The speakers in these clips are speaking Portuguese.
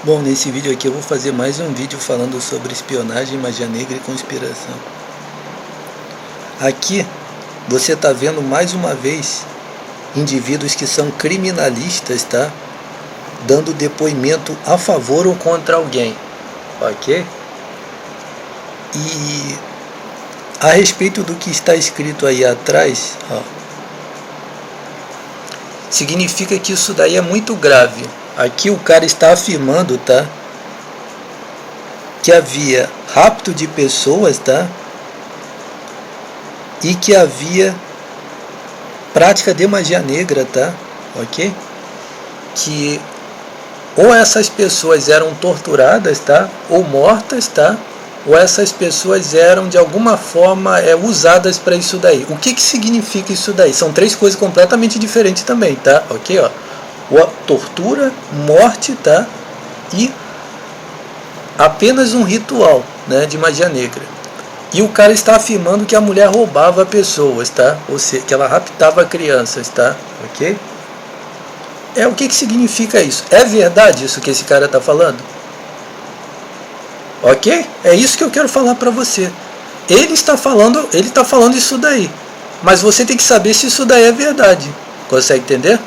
Bom, nesse vídeo aqui eu vou fazer mais um vídeo falando sobre espionagem, magia negra e conspiração. Aqui você está vendo mais uma vez indivíduos que são criminalistas, tá? Dando depoimento a favor ou contra alguém, ok? E a respeito do que está escrito aí atrás, ó, significa que isso daí é muito grave. Aqui o cara está afirmando, tá, que havia rapto de pessoas, tá, e que havia prática de magia negra, tá, ok? Que ou essas pessoas eram torturadas, tá, ou mortas, tá, ou essas pessoas eram de alguma forma usadas para isso daí. O que significa isso daí? São três coisas completamente diferentes também, tá, ok, ó. Tortura, morte, tá? E apenas um ritual, né, de magia negra. E o cara está afirmando que a mulher roubava pessoas, tá? Ou seja, que ela raptava crianças, tá? Ok? O que significa isso? É verdade isso que esse cara está falando? Ok? É isso que eu quero falar para você. Ele está falando isso daí. Mas você tem que saber se isso daí é verdade. Consegue entender?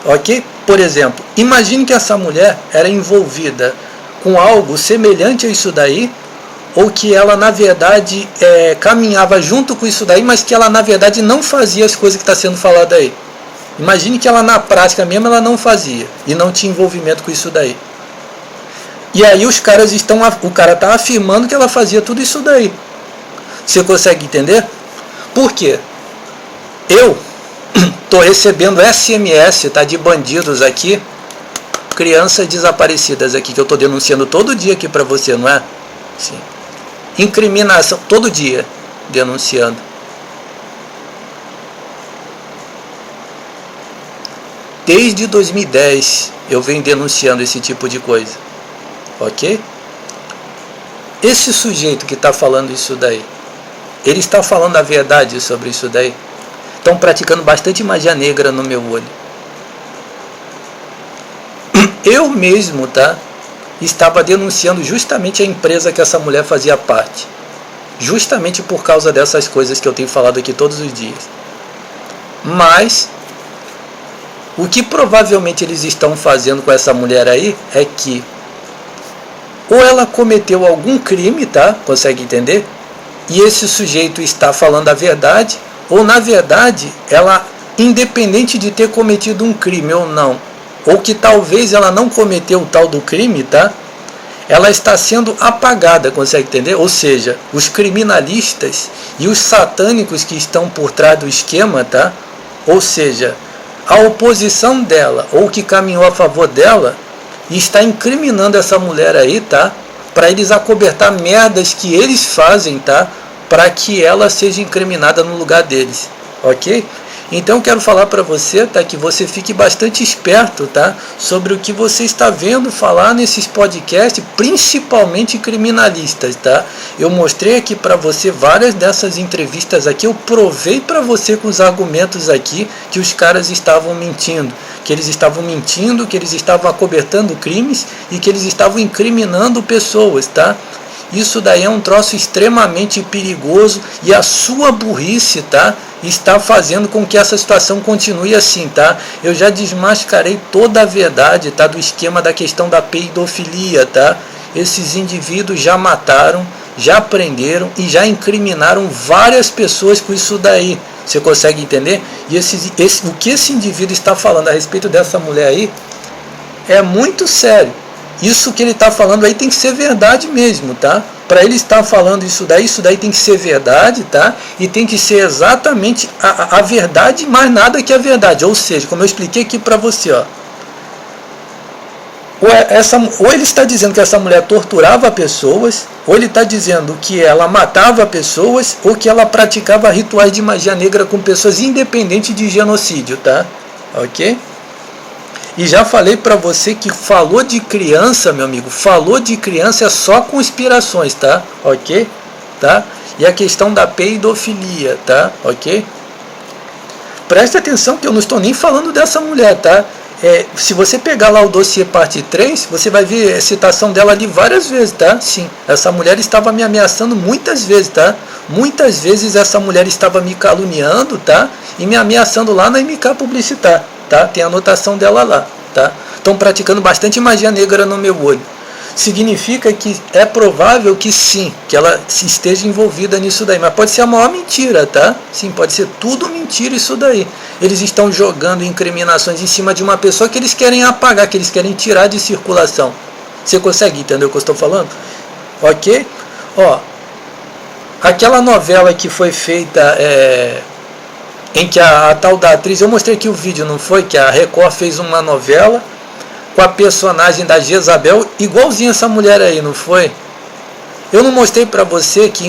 Ok? Por exemplo, imagine que essa mulher era envolvida com algo semelhante a isso daí, ou que ela na verdade caminhava junto com isso daí, mas que ela na verdade não fazia as coisas que está sendo falada aí. Imagine que ela na prática mesmo ela não fazia e não tinha envolvimento com isso daí. E aí o cara está afirmando que ela fazia tudo isso daí. Você consegue entender? Por quê? Eu estou recebendo SMS, tá, de bandidos aqui, crianças desaparecidas aqui, que eu estou denunciando todo dia aqui para você, não é? Sim. Incriminação, todo dia denunciando. Desde 2010 eu venho denunciando esse tipo de coisa, ok? Esse sujeito que está falando isso daí, ele está falando a verdade sobre isso daí? Estão praticando bastante magia negra no meu olho. Eu mesmo, tá, estava denunciando justamente a empresa que essa mulher fazia parte. Justamente por causa dessas coisas que eu tenho falado aqui todos os dias. Mas o que provavelmente eles estão fazendo com essa mulher aí é que ou ela cometeu algum crime, tá? Consegue entender? E esse sujeito está falando a verdade, ou na verdade ela, independente de ter cometido um crime ou não, ou que talvez ela não cometeu o tal do crime, tá? Ela está sendo apagada, consegue entender? Ou seja, os criminalistas e os satânicos que estão por trás do esquema, tá? Ou seja, a oposição dela, ou que caminhou a favor dela, está incriminando essa mulher aí, tá? Para eles acobertar merdas que eles fazem, tá? Para que ela seja incriminada no lugar deles, ok? Então eu quero falar para você, tá, que você fique bastante esperto, tá, sobre o que você está vendo falar nesses podcasts, principalmente criminalistas, tá? Eu mostrei aqui para você várias dessas entrevistas aqui, eu provei para você com os argumentos aqui que os caras estavam mentindo, que eles estavam acobertando crimes e que eles estavam incriminando pessoas, tá? Isso daí é um troço extremamente perigoso e a sua burrice, tá, está fazendo com que essa situação continue assim, tá? Eu já desmascarei toda a verdade, tá, do esquema da questão da peidofilia, tá? Esses indivíduos já mataram, já prenderam e já incriminaram várias pessoas com isso daí. Você consegue entender? E o que esse indivíduo está falando a respeito dessa mulher aí é muito sério. Isso que ele está falando aí tem que ser verdade mesmo, tá? Para ele estar falando isso daí tem que ser verdade, tá? E tem que ser exatamente a verdade, mais nada que a verdade. Ou seja, como eu expliquei aqui para você, ó. Ou ele está dizendo que essa mulher torturava pessoas, ou ele está dizendo que ela matava pessoas, ou que ela praticava rituais de magia negra com pessoas, independente de genocídio, tá? Ok? E já falei para você que falou de criança, meu amigo, falou de criança é só conspirações, tá? Ok? Tá? E a questão da peidofilia, tá? Ok? Preste atenção que eu não estou nem falando dessa mulher, tá? se você pegar lá o dossiê parte 3, você vai ver a citação dela ali várias vezes, tá? Sim, essa mulher estava me ameaçando muitas vezes, tá? Muitas vezes essa mulher estava me caluniando, tá? E me ameaçando lá na MK Publicitar, tá? Tem a anotação dela lá, tá? Estão praticando bastante magia negra no meu olho. Significa que é provável que sim, que ela esteja envolvida nisso daí, mas pode ser a maior mentira, tá? Sim, pode ser tudo mentira isso daí. Eles estão jogando incriminações em cima de uma pessoa que eles querem apagar, que eles querem tirar de circulação. Você consegue entender o que eu estou falando? Ok? Ó, aquela novela que foi feita, em que a tal da atriz, eu mostrei aqui o vídeo, não foi? Que a Record fez uma novela com a personagem da Jezabel, igualzinha essa mulher aí, não foi? Eu não mostrei para você que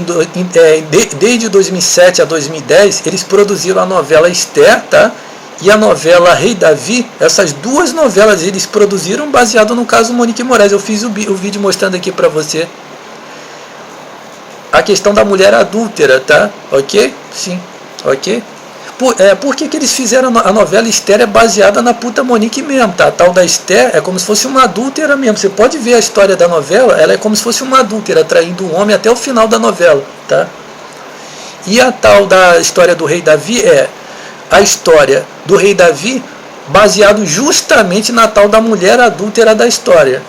desde 2007 a 2010 eles produziram a novela Esther, tá? E a novela Rei Davi. Essas duas novelas eles produziram baseado no caso Monique Moraes. Eu fiz o vídeo mostrando aqui para você a questão da mulher adúltera, tá? Ok? Sim, ok? Por que eles fizeram a novela Esther é baseada na puta Monique mesmo, tá? A tal da Esther é como se fosse uma adúltera mesmo. Você pode ver a história da novela, ela é como se fosse uma adúltera, traindo o homem até o final da novela, tá? E a tal da história do Rei Davi é a história do Rei Davi baseado justamente na tal da mulher adúltera da história.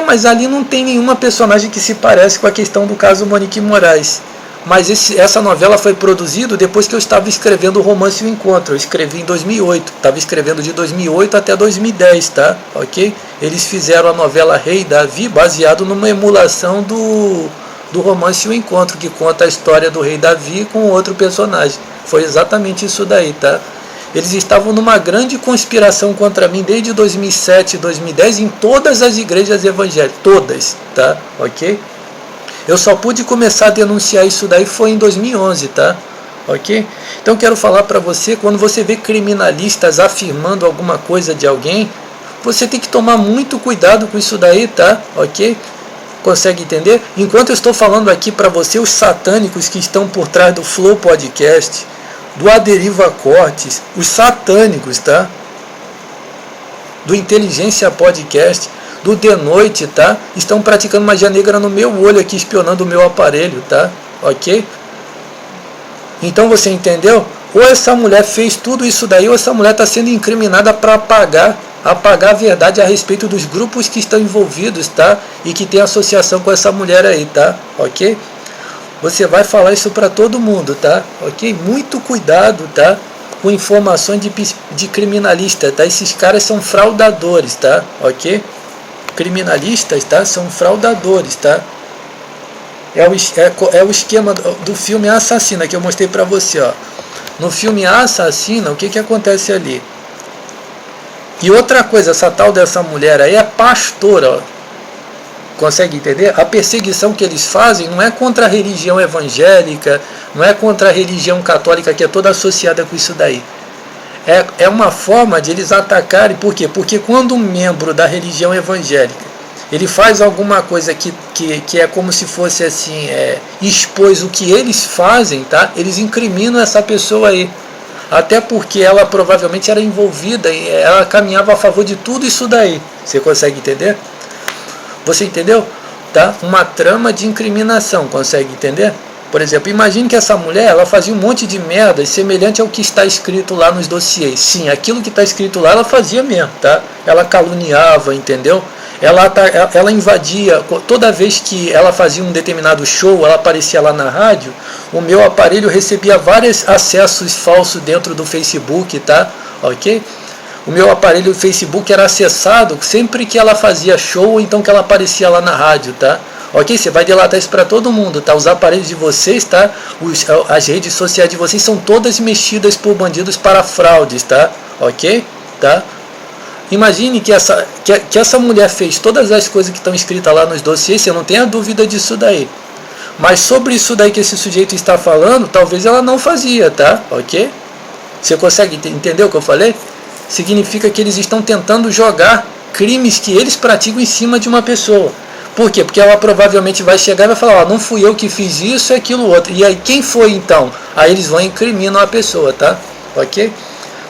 Mas ali não tem nenhuma personagem que se parece com a questão do caso Monique Moraes. Mas essa novela foi produzida depois que eu estava escrevendo o Romance e o Encontro. Eu escrevi em 2008. Estava escrevendo de 2008 até 2010, tá? Ok? Eles fizeram a novela Rei Davi baseado numa emulação do Romance e o Encontro, que conta a história do Rei Davi com outro personagem. Foi exatamente isso daí, tá? Eles estavam numa grande conspiração contra mim desde 2007 e 2010 em todas as igrejas evangélicas. Todas, tá? Ok? Eu só pude começar a denunciar isso daí foi em 2011, tá? Ok? Então quero falar para você, quando você vê criminalistas afirmando alguma coisa de alguém, você tem que tomar muito cuidado com isso daí, tá? Ok? Consegue entender? Enquanto eu estou falando aqui para você, os satânicos que estão por trás do Flow Podcast, do Aderiva Cortes, os satânicos, tá? Do Inteligência Podcast, do De Noite, tá? Estão praticando magia negra no meu olho aqui, espionando o meu aparelho, tá? Ok? Então você entendeu? Ou essa mulher fez tudo isso daí, ou essa mulher está sendo incriminada para apagar a verdade a respeito dos grupos que estão envolvidos, tá? E que tem associação com essa mulher aí, tá? Ok? Você vai falar isso para todo mundo, tá? Ok? Muito cuidado, tá? Com informações de criminalista, tá? Esses caras são fraudadores, tá? Ok? Criminalistas, tá? São fraudadores, tá? É o esquema do filme Assassina que eu mostrei para você, ó. No filme Assassina, o que acontece ali? E outra coisa, essa tal dessa mulher aí é pastora, ó. Consegue entender? A perseguição que eles fazem não é contra a religião evangélica, não é contra a religião católica que é toda associada com isso daí. É uma forma de eles atacarem. Por quê? Porque quando um membro da religião evangélica ele faz alguma coisa que é como se fosse assim, expôs o que eles fazem, tá? Eles incriminam essa pessoa aí. Até porque ela provavelmente era envolvida e ela caminhava a favor de tudo isso daí. Você consegue entender? Você entendeu? Tá? Uma trama de incriminação, consegue entender? Por exemplo, imagine que essa mulher ela fazia um monte de merda semelhante ao que está escrito lá nos dossiês. Sim, aquilo que está escrito lá ela fazia mesmo, tá? Ela caluniava, entendeu? Ela invadia, toda vez que ela fazia um determinado show, ela aparecia lá na rádio, o meu aparelho recebia vários acessos falsos dentro do Facebook, tá? Ok? O meu aparelho do Facebook era acessado sempre que ela fazia show ou então que ela aparecia lá na rádio, tá? Ok? Você vai delatar isso para todo mundo, tá? Os aparelhos de vocês, tá? As redes sociais de vocês são todas mexidas por bandidos para fraudes, tá? Ok? Tá? Imagine que essa mulher fez todas as coisas que estão escritas lá nos dossiês, você não tenha dúvida disso daí. Mas sobre isso daí que esse sujeito está falando, talvez ela não fazia, tá? Ok? Você consegue entender o que eu falei? Significa que eles estão tentando jogar crimes que eles praticam em cima de uma pessoa. Por quê? Porque ela provavelmente vai chegar e vai falar, ó, não fui eu que fiz isso e aquilo outro. E aí, quem foi então? Aí eles vão e incriminam a pessoa, tá? Ok?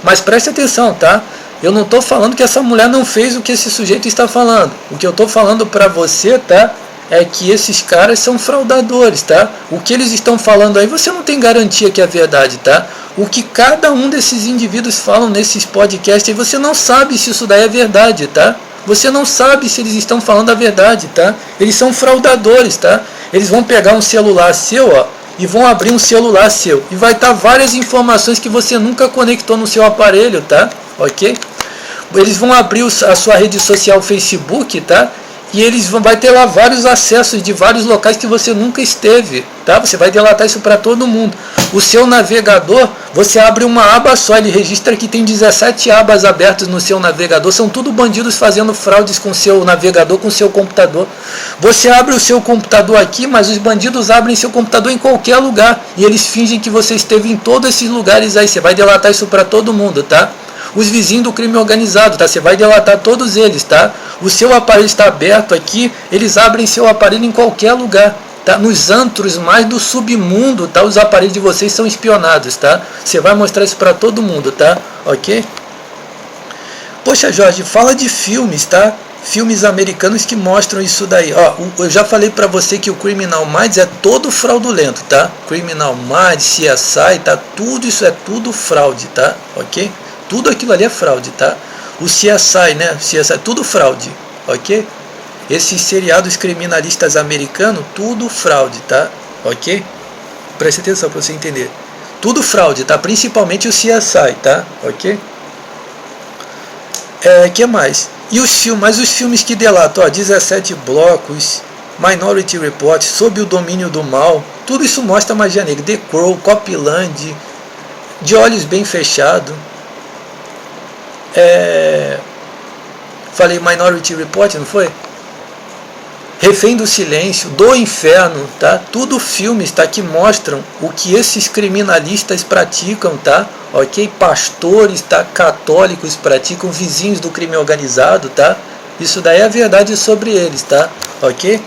Mas preste atenção, tá? Eu não estou falando que essa mulher não fez o que esse sujeito está falando. O que eu estou falando para você, tá? É que esses caras são fraudadores, tá? O que eles estão falando aí, você não tem garantia que é verdade, tá? O que cada um desses indivíduos falam nesses podcasts aí, você não sabe se isso daí é verdade, tá? Você não sabe se eles estão falando a verdade, tá? Eles são fraudadores, tá? Eles vão pegar um celular seu, ó, e vão abrir um celular seu. E vai estar várias informações que você nunca conectou no seu aparelho, tá? Ok? Eles vão abrir a sua rede social Facebook, tá? E eles vai ter lá vários acessos de vários locais que você nunca esteve, tá? Você vai delatar isso para todo mundo. O seu navegador, você abre uma aba só, ele registra que tem 17 abas abertas no seu navegador, são tudo bandidos fazendo fraudes com o seu navegador, com o seu computador. Você abre o seu computador aqui, mas os bandidos abrem seu computador em qualquer lugar, e eles fingem que você esteve em todos esses lugares aí, você vai delatar isso para todo mundo, tá? Os vizinhos do crime organizado, tá? Você vai delatar todos eles, tá? O seu aparelho está aberto aqui, eles abrem seu aparelho em qualquer lugar, tá? Nos antros mais do submundo, tá? Os aparelhos de vocês são espionados, tá? Você vai mostrar isso para todo mundo, tá? Ok? Poxa, Jorge, fala de filmes, tá? Filmes americanos que mostram isso daí. Ó, eu já falei para você que o Criminal Minds é todo fraudulento, tá? Criminal Minds, CSI, tá? Tudo isso é tudo fraude, tá? Ok? Tudo aquilo ali é fraude, tá? O CSI, né? CSI, tudo fraude, ok? Esses seriados criminalistas americanos, tudo fraude, tá? Ok? Preste atenção para você entender. Tudo fraude, tá? Principalmente o CSI, tá? Ok? Que mais? E os filmes, mas os filmes que delatam, ó, 17 blocos, Minority Report, Sob o Domínio do Mal, tudo isso mostra magia negra. The Crow, Copland, De Olhos Bem Fechados. Falei Minority Report, não foi? Refém do Silêncio, Do Inferno, tá? Tudo filmes, tá? Que mostram o que esses criminalistas praticam, tá? Ok? Pastores, tá? Católicos praticam, vizinhos do crime organizado, tá? Isso daí é a verdade sobre eles, tá? Ok?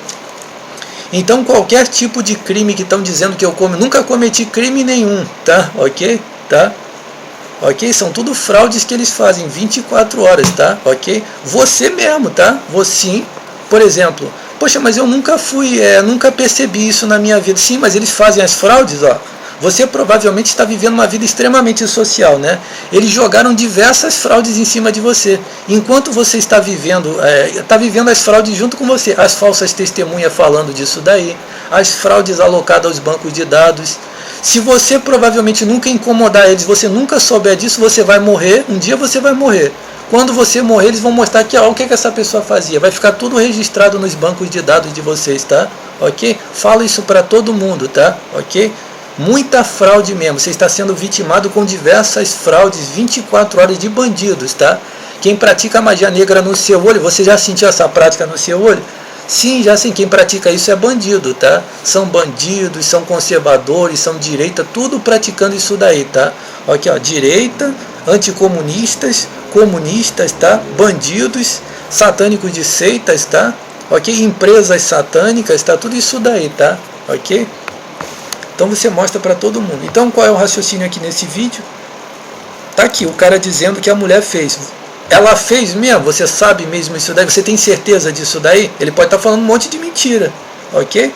Então qualquer tipo de crime que estão dizendo que eu nunca cometi crime nenhum, tá? Ok? Tá? Ok? São tudo fraudes que eles fazem 24 horas, tá? Ok? Você mesmo, tá? Você, por exemplo, poxa, mas eu nunca nunca percebi isso na minha vida. Sim, mas eles fazem as fraudes, ó. Você provavelmente está vivendo uma vida extremamente social, né? Eles jogaram diversas fraudes em cima de você. Enquanto você está vivendo as fraudes junto com você. As falsas testemunhas falando disso daí, as fraudes alocadas aos bancos de dados. Se você provavelmente nunca incomodar eles, você nunca souber disso, você vai morrer, um dia você vai morrer. Quando você morrer, eles vão mostrar que, o que essa pessoa fazia. Vai ficar tudo registrado nos bancos de dados de vocês, tá? Ok? Fala isso para todo mundo, tá? Ok? Muita fraude mesmo. Você está sendo vitimado com diversas fraudes, 24 horas de bandidos, tá? Quem pratica magia negra no seu olho, você já sentiu essa prática no seu olho? Sim, já sim, quem pratica isso é bandido, tá? São bandidos, são conservadores, são direita, tudo praticando isso daí, tá? Aqui, ó, direita, anticomunistas, comunistas, tá? Bandidos, satânicos de seitas, tá? Ok? Empresas satânicas, tá? Tudo isso daí, tá? Ok? Então você mostra para todo mundo. Então qual é o raciocínio aqui nesse vídeo? Tá aqui, o cara dizendo que a mulher fez. Ela fez mesmo? Você sabe mesmo isso daí? Você tem certeza disso daí? Ele pode estar falando um monte de mentira, ok?